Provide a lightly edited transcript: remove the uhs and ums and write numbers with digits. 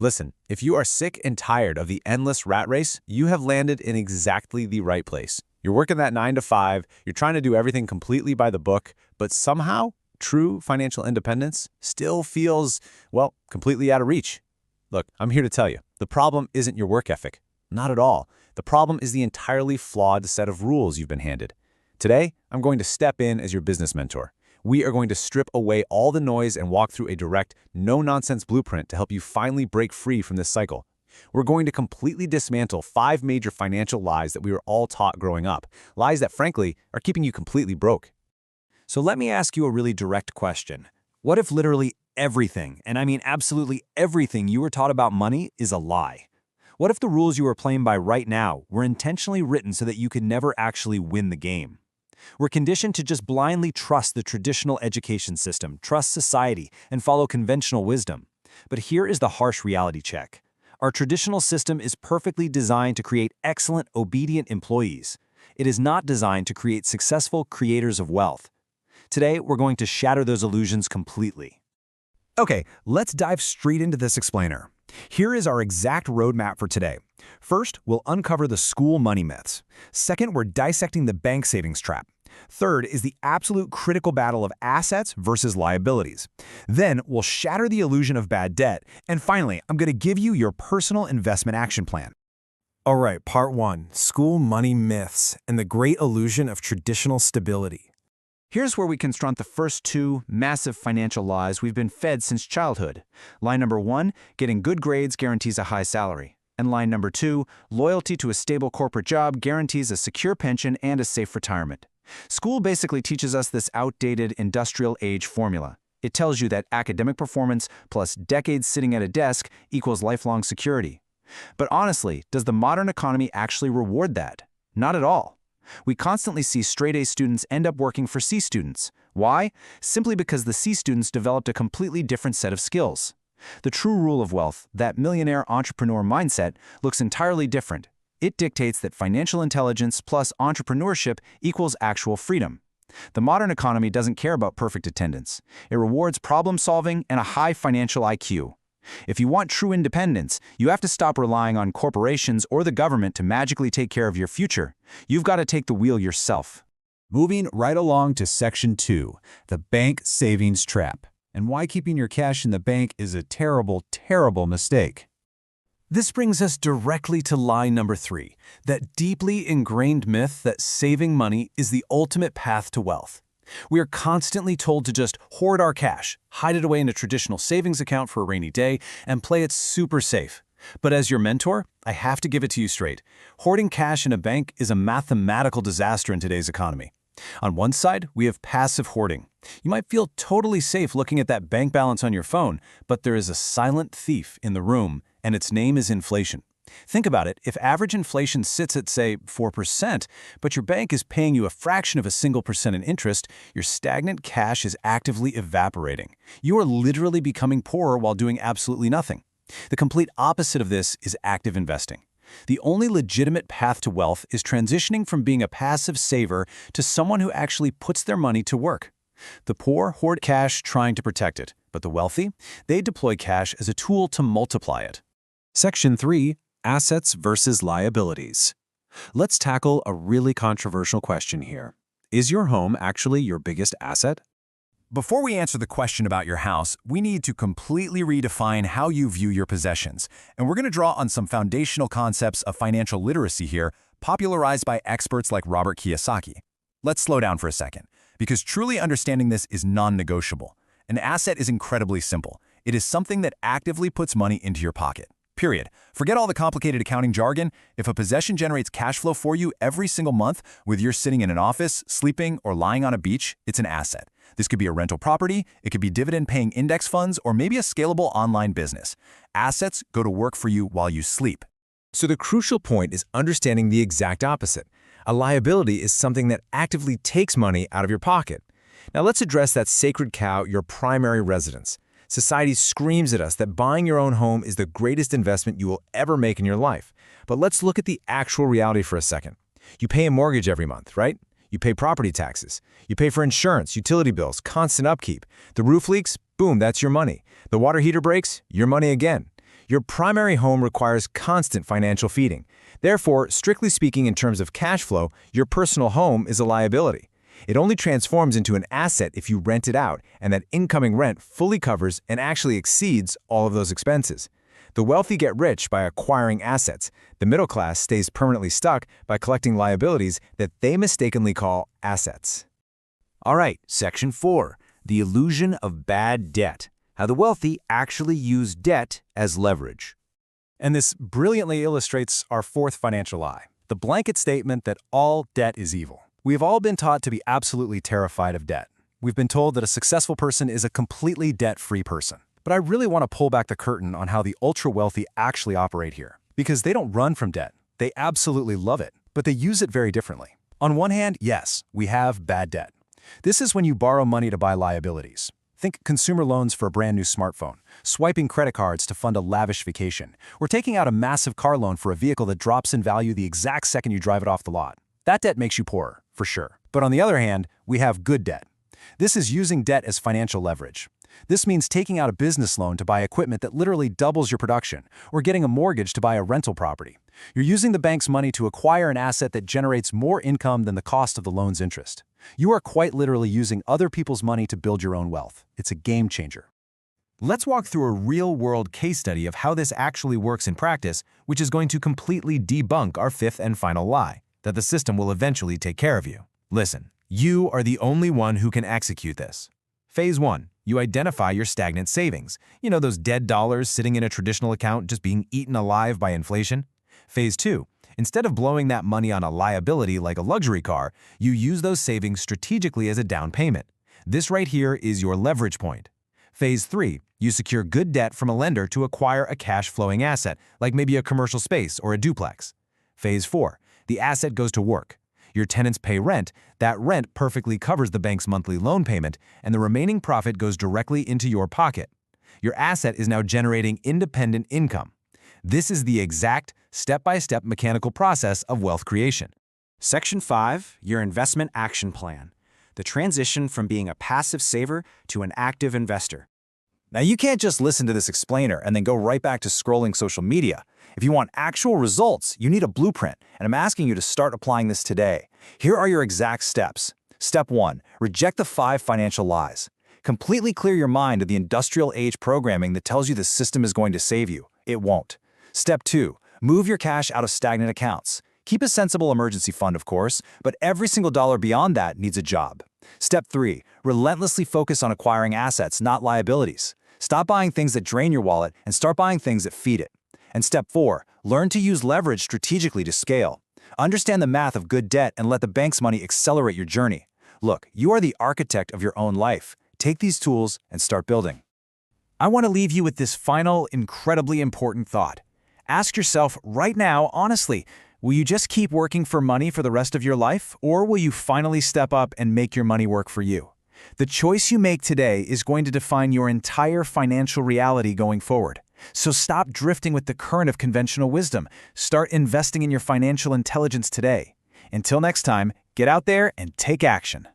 Listen, if you are sick and tired of the endless rat race, you have landed in exactly the right place. You're working that 9 to 5, you're trying to do everything completely by the book, but somehow, true financial independence still feels, well, completely out of reach. Look, I'm here to tell you, the problem isn't your work ethic. Not at all. The problem is the entirely flawed set of rules you've been handed. Today, I'm going to step in as your business mentor. We are going to strip away all the noise and walk through a direct, no-nonsense blueprint to help you finally break free from this cycle. We're going to completely dismantle 5 major financial lies that we were all taught growing up, lies that, frankly, are keeping you completely broke. So let me ask you a really direct question. What if literally everything, and I mean absolutely everything you were taught about money is a lie? What if the rules you are playing by right now were intentionally written so that you could never actually win the game? We're conditioned to just blindly trust the traditional education system, trust society, and follow conventional wisdom. But here is the harsh reality check. Our traditional system is perfectly designed to create excellent, obedient employees. It is not designed to create successful creators of wealth. Today, we're going to shatter those illusions completely. Okay, let's dive straight into this explainer. Here is our exact roadmap for today. First, we'll uncover the school money myths. Second, we're dissecting the bank savings trap. Third is the absolute critical battle of assets versus liabilities. Then, we'll shatter the illusion of bad debt. And finally, I'm going to give you your personal investment action plan. All right, part 1, school money myths and the great illusion of traditional stability. Here's where we confront the first 2 massive financial lies we've been fed since childhood. Lie number 1, getting good grades guarantees a high salary. And line number 2, loyalty to a stable corporate job guarantees a secure pension and a safe retirement. School basically teaches us this outdated industrial age formula. It tells you that academic performance plus decades sitting at a desk equals lifelong security. But honestly, does the modern economy actually reward that? Not at all. We constantly see straight-A students end up working for C students. Why? Simply because the C students developed a completely different set of skills. The true rule of wealth, that millionaire entrepreneur mindset, looks entirely different. It dictates that financial intelligence plus entrepreneurship equals actual freedom. The modern economy doesn't care about perfect attendance. It rewards problem-solving and a high financial IQ. If you want true independence, you have to stop relying on corporations or the government to magically take care of your future. You've got to take the wheel yourself. Moving right along to Section 2, the bank savings trap, and why keeping your cash in the bank is a terrible, terrible mistake. This brings us directly to lie number 3, that deeply ingrained myth that saving money is the ultimate path to wealth. We are constantly told to just hoard our cash, hide it away in a traditional savings account for a rainy day, and play it super safe. But as your mentor, I have to give it to you straight. Hoarding cash in a bank is a mathematical disaster in today's economy. On one side, we have passive hoarding. You might feel totally safe looking at that bank balance on your phone, but there is a silent thief in the room, and its name is inflation. Think about it. If average inflation sits at, say, 4%, but your bank is paying you a fraction of a single percent in interest, your stagnant cash is actively evaporating. You are literally becoming poorer while doing absolutely nothing. The complete opposite of this is active investing. The only legitimate path to wealth is transitioning from being a passive saver to someone who actually puts their money to work. The poor hoard cash trying to protect it, but the wealthy, they deploy cash as a tool to multiply it. Section 3, assets versus liabilities. Let's tackle a really controversial question here. Is your home actually your biggest asset? Before we answer the question about your house, we need to completely redefine how you view your possessions. And we're going to draw on some foundational concepts of financial literacy here, popularized by experts like Robert Kiyosaki. Let's slow down for a second, because truly understanding this is non-negotiable. An asset is incredibly simple. It is something that actively puts money into your pocket. Period. Forget all the complicated accounting jargon. If a possession generates cash flow for you every single month, whether you're sitting in an office, sleeping, or lying on a beach, it's an asset. This could be a rental property, it could be dividend-paying index funds, or maybe a scalable online business. Assets go to work for you while you sleep. So the crucial point is understanding the exact opposite. A liability is something that actively takes money out of your pocket. Now let's address that sacred cow, your primary residence. Society screams at us that buying your own home is the greatest investment you will ever make in your life. But let's look at the actual reality for a second. You pay a mortgage every month, right? You pay property taxes. You pay for insurance, utility bills, constant upkeep. The roof leaks, boom, that's your money. The water heater breaks, your money again. Your primary home requires constant financial feeding. Therefore, strictly speaking in terms of cash flow, your personal home is a liability. It only transforms into an asset if you rent it out, and that incoming rent fully covers and actually exceeds all of those expenses. The wealthy get rich by acquiring assets. The middle class stays permanently stuck by collecting liabilities that they mistakenly call assets. All right, Section 4, the illusion of bad debt. How the wealthy actually use debt as leverage. And this brilliantly illustrates our fourth financial lie, the blanket statement that all debt is evil. We have all been taught to be absolutely terrified of debt. We've been told that a successful person is a completely debt-free person. But I really want to pull back the curtain on how the ultra-wealthy actually operate here. Because they don't run from debt. They absolutely love it, but they use it very differently. On one hand, yes, we have bad debt. This is when you borrow money to buy liabilities. Think consumer loans for a brand new smartphone, swiping credit cards to fund a lavish vacation, or taking out a massive car loan for a vehicle that drops in value the exact second you drive it off the lot. That debt makes you poorer, for sure. But on the other hand, we have good debt. This is using debt as financial leverage. This means taking out a business loan to buy equipment that literally doubles your production, or getting a mortgage to buy a rental property. You're using the bank's money to acquire an asset that generates more income than the cost of the loan's interest. You are quite literally using other people's money to build your own wealth. It's a game changer. Let's walk through a real-world case study of how this actually works in practice, which is going to completely debunk our fifth and final lie, that the system will eventually take care of you. Listen, you are the only one who can execute this. Phase 1. You identify your stagnant savings. You know, those dead dollars sitting in a traditional account just being eaten alive by inflation. Phase 2. Instead of blowing that money on a liability like a luxury car, you use those savings strategically as a down payment. This right here is your leverage point. Phase 3. You secure good debt from a lender to acquire a cash-flowing asset, like maybe a commercial space or a duplex. Phase 4. The asset goes to work. Your tenants pay rent, that rent perfectly covers the bank's monthly loan payment, and the remaining profit goes directly into your pocket. Your asset is now generating independent income. This is the exact step-by-step mechanical process of wealth creation. Section 5, your investment action plan. The transition from being a passive saver to an active investor. Now, you can't just listen to this explainer and then go right back to scrolling social media. If you want actual results, you need a blueprint, and I'm asking you to start applying this today. Here are your exact steps. Step 1. Reject the 5 financial lies. Completely clear your mind of the industrial age programming that tells you the system is going to save you. It won't. Step 2. Move your cash out of stagnant accounts. Keep a sensible emergency fund, of course, but every single dollar beyond that needs a job. Step 3. Relentlessly focus on acquiring assets, not liabilities. Stop buying things that drain your wallet and start buying things that feed it. And Step 4. Learn to use leverage strategically to scale. Understand the math of good debt and let the bank's money accelerate your journey. Look, you are the architect of your own life. Take these tools and start building. I want to leave you with this final, incredibly important thought. Ask yourself right now, honestly, will you just keep working for money for the rest of your life, or will you finally step up and make your money work for you? The choice you make today is going to define your entire financial reality going forward. So stop drifting with the current of conventional wisdom. Start investing in your financial intelligence today. Until next time, get out there and take action.